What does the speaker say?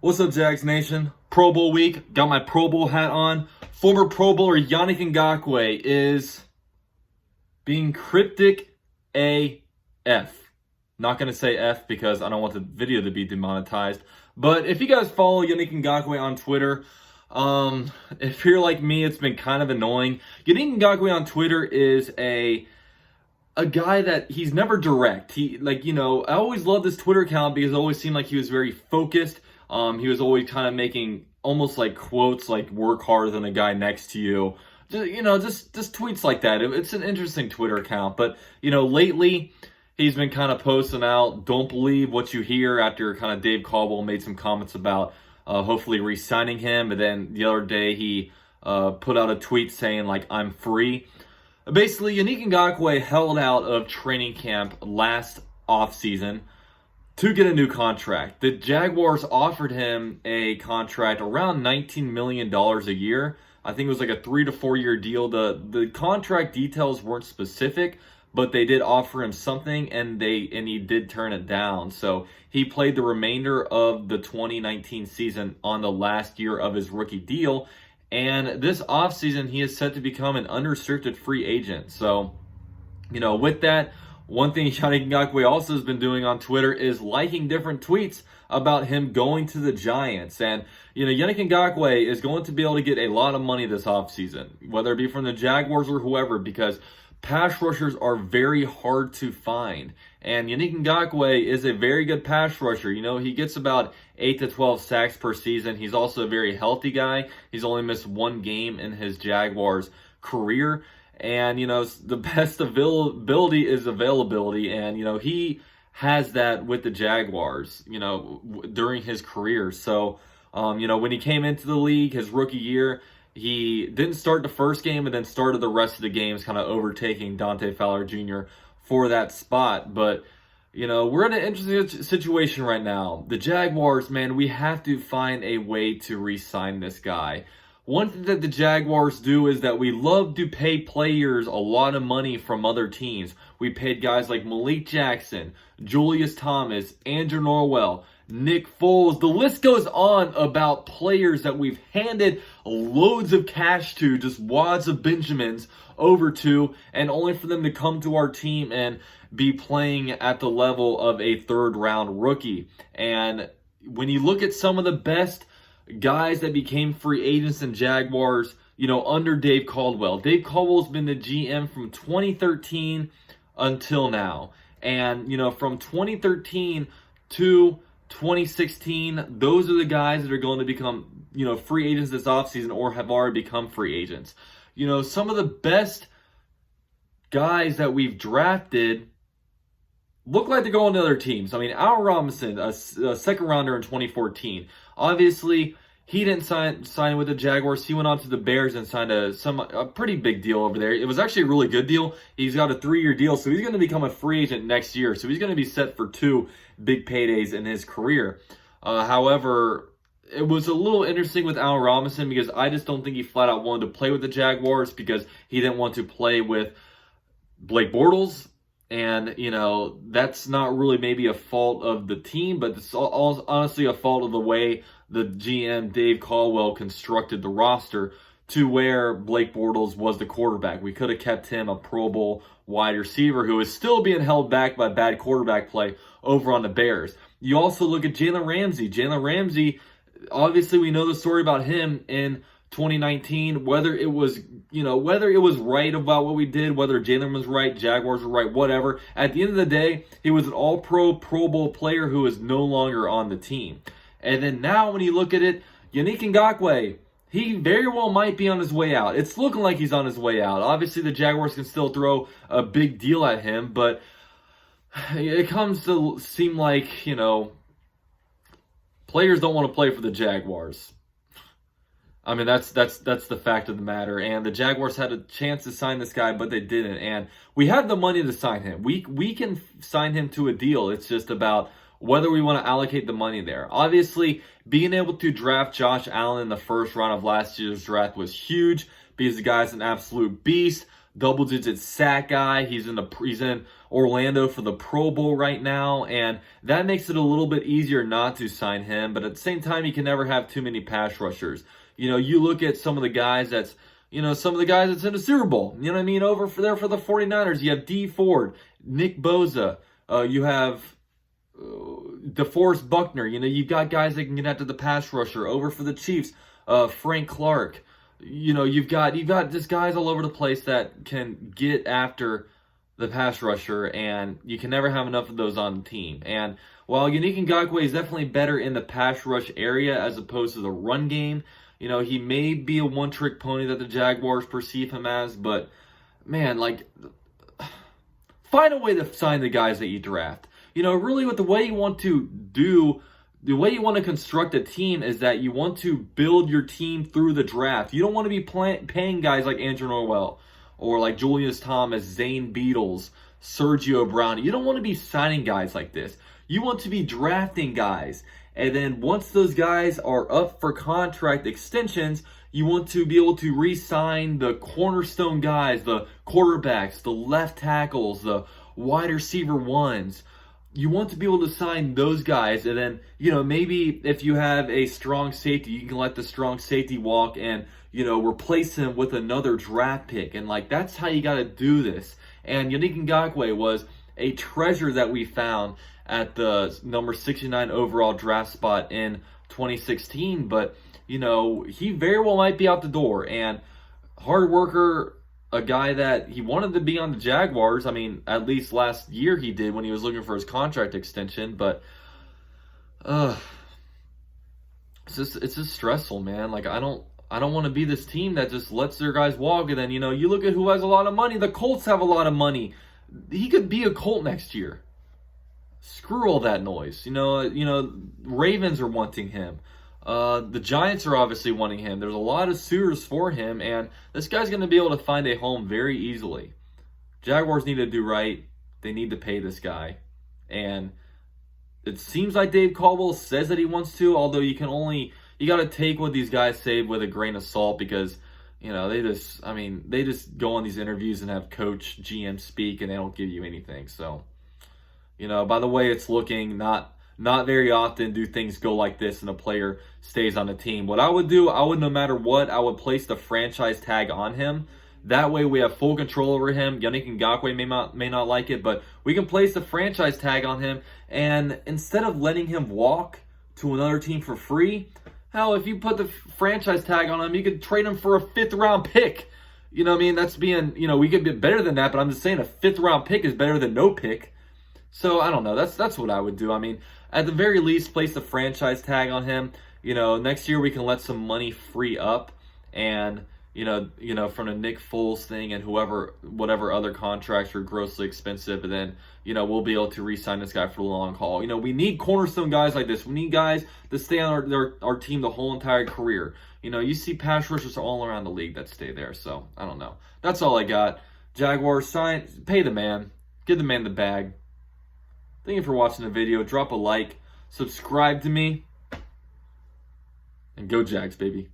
What's up, Jags Nation? Pro Bowl week. Got my Pro Bowl hat on. Former Pro Bowler Yannick Ngakoue is being cryptic AF. Not going to say F because I don't want the video to be demonetized. But if you guys follow Yannick Ngakoue on Twitter, if you're like me, it's been kind of annoying. Yannick Ngakoue on Twitter is a guy that he's never direct. I always loved this Twitter account because it always seemed like he was very focused. He was always kind of making almost like quotes like "work harder than the guy next to you." Just tweets like that. It's an interesting Twitter account, but lately he's been kind of posting out, "Don't believe what you hear," after kind of Dave Caldwell made some comments about hopefully re-signing him, and then the other day he put out a tweet saying like, "I'm free." Basically, Yannick Ngakoue held out of training camp last offseason to get a new contract. The Jaguars offered him a contract around $19 million a year. I think it was like a 3 to 4 year deal. The contract details weren't specific, but they did offer him something, and he did turn it down. So he played the remainder of the 2019 season on the last year of his rookie deal. And this offseason, he is set to become an unrestricted free agent. So, with that, one thing Yannick Ngakoue also has been doing on Twitter is liking different tweets about him going to the Giants. And, Yannick Ngakoue is going to be able to get a lot of money this offseason, whether it be from the Jaguars or whoever, because pass rushers are very hard to find. And Yannick Ngakoue is a very good pass rusher. He gets about 8 to 12 sacks per season. He's also a very healthy guy. He's only missed one game in his Jaguars career. And, the best availability is availability. And, he has that with the Jaguars, during his career. So, when he came into the league, his rookie year, he didn't start the first game and then started the rest of the games, kind of overtaking Dante Fowler Jr. for that spot. But, we're in an interesting situation right now. The Jaguars, man, we have to find a way to re-sign this guy. One thing that the Jaguars do is that we love to pay players a lot of money from other teams. We paid guys like Malik Jackson, Julius Thomas, Andrew Norwell, Nick Foles. The list goes on about players that we've handed loads of cash to, just wads of Benjamins over to, and only for them to come to our team and be playing at the level of a third-round rookie. And when you look at some of the best guys that became free agents in Jaguars, under Dave Caldwell. Dave Caldwell's been the GM from 2013 until now. And, from 2013 to 2016, those are the guys that are going to become, free agents this offseason or have already become free agents. Some of the best guys that we've drafted look like they're going to other teams. I mean, Al Robinson, a second rounder in 2014. Obviously, he didn't sign with the Jaguars. He went on to the Bears and signed a pretty big deal over there. It was actually a really good deal. He's got a 3-year deal, so he's going to become a free agent next year. So he's going to be set for 2 big paydays in his career. However, it was a little interesting with Al Robinson because I just don't think he flat out wanted to play with the Jaguars because he didn't want to play with Blake Bortles. And, that's not really maybe a fault of the team, but it's honestly a fault of the way the GM, Dave Caldwell, constructed the roster to where Blake Bortles was the quarterback. We could have kept him a Pro Bowl wide receiver who is still being held back by bad quarterback play over on the Bears. You also look at Jalen Ramsey. Jalen Ramsey, obviously we know the story about him in 2019, whether it was right about what we did, whether Jalen was right, Jaguars were right, whatever. At the end of the day, he was an all-pro, Pro Bowl player who is no longer on the team. And then now when you look at it, Yannick Ngakoue, he very well might be on his way out. It's looking like he's on his way out. Obviously, the Jaguars can still throw a big deal at him, but it comes to seem like, players don't want to play for the Jaguars. I mean, that's the fact of the matter. And the Jaguars had a chance to sign this guy, but they didn't. And we have the money to sign him. We can sign him to a deal. It's just about whether we want to allocate the money there. Obviously, being able to draft Josh Allen in the first round of last year's draft was huge because the guy's an absolute beast. double-digit sack guy. He's in Orlando for the Pro Bowl right now, and that makes it a little bit easier not to sign him. But at the same time, you can never have too many pass rushers. You look at some of the guys that's in the Super Bowl. You know what I mean? Over for the 49ers, you have D Ford, Nick Bosa. You have DeForest Buckner. You've got guys that can get after the pass rusher. Over for the Chiefs, Frank Clark. You've got just guys all over the place that can get after the pass rusher, and you can never have enough of those on the team. And while Yannick Ngakoue is definitely better in the pass rush area as opposed to the run game, he may be a one-trick pony that the Jaguars perceive him as, but man, find a way to sign the guys that you draft. Really what the way you want to construct a team is that you want to build your team through the draft. You don't want to be paying guys like Andrew Norwell or like Julius Thomas, Zane Beadles, Sergio Brown. You don't want to be signing guys like this. You want to be drafting guys. And then once those guys are up for contract extensions, you want to be able to re-sign the cornerstone guys, the quarterbacks, the left tackles, the wide receiver ones. You want to be able to sign those guys, and then, maybe if you have a strong safety, you can let the strong safety walk and, replace him with another draft pick. And, that's how you got to do this. And Yannick Ngakoue was a treasure that we found at the number 69 overall draft spot in 2016. But, he very well might be out the door. And hard worker, a guy that he wanted to be on the Jaguars. I mean, at least last year he did when he was looking for his contract extension. But it's just stressful, man. I don't want to be this team that just lets their guys walk. And then, you look at who has a lot of money. The Colts have a lot of money. He could be a Colt next year. Screw all that noise. Ravens are wanting him. The Giants are obviously wanting him. There's a lot of suitors for him, and this guy's going to be able to find a home very easily. Jaguars need to do right. They need to pay this guy. And it seems like Dave Caldwell says that he wants to, although you got to take what these guys say with a grain of salt, because, they just go on these interviews and have coach, GM speak, and they don't give you anything. So, by the way it's looking, not very often do things go like this and a player stays on the team. What I would do, no matter what, I would place the franchise tag on him. That way we have full control over him. Yannick Ngakoue may not like it, but we can place the franchise tag on him. And instead of letting him walk to another team for free, hell, if you put the franchise tag on him, you could trade him for a 5th round pick. That's being, we could be better than that, but I'm just saying a 5th round pick is better than no pick. So, I don't know. That's what I would do. At the very least, place the franchise tag on him. Next year we can let some money free up, and from the Nick Foles thing and whatever other contracts are grossly expensive, and then we'll be able to re-sign this guy for the long haul. We need cornerstone guys like this. We need guys to stay on our team the whole entire career. You see pass rushers all around the league that stay there. So I don't know. That's all I got. Jaguars, pay the man, give the man the bag. Thank you for watching the video. Drop a like, subscribe to me, and go Jags, baby.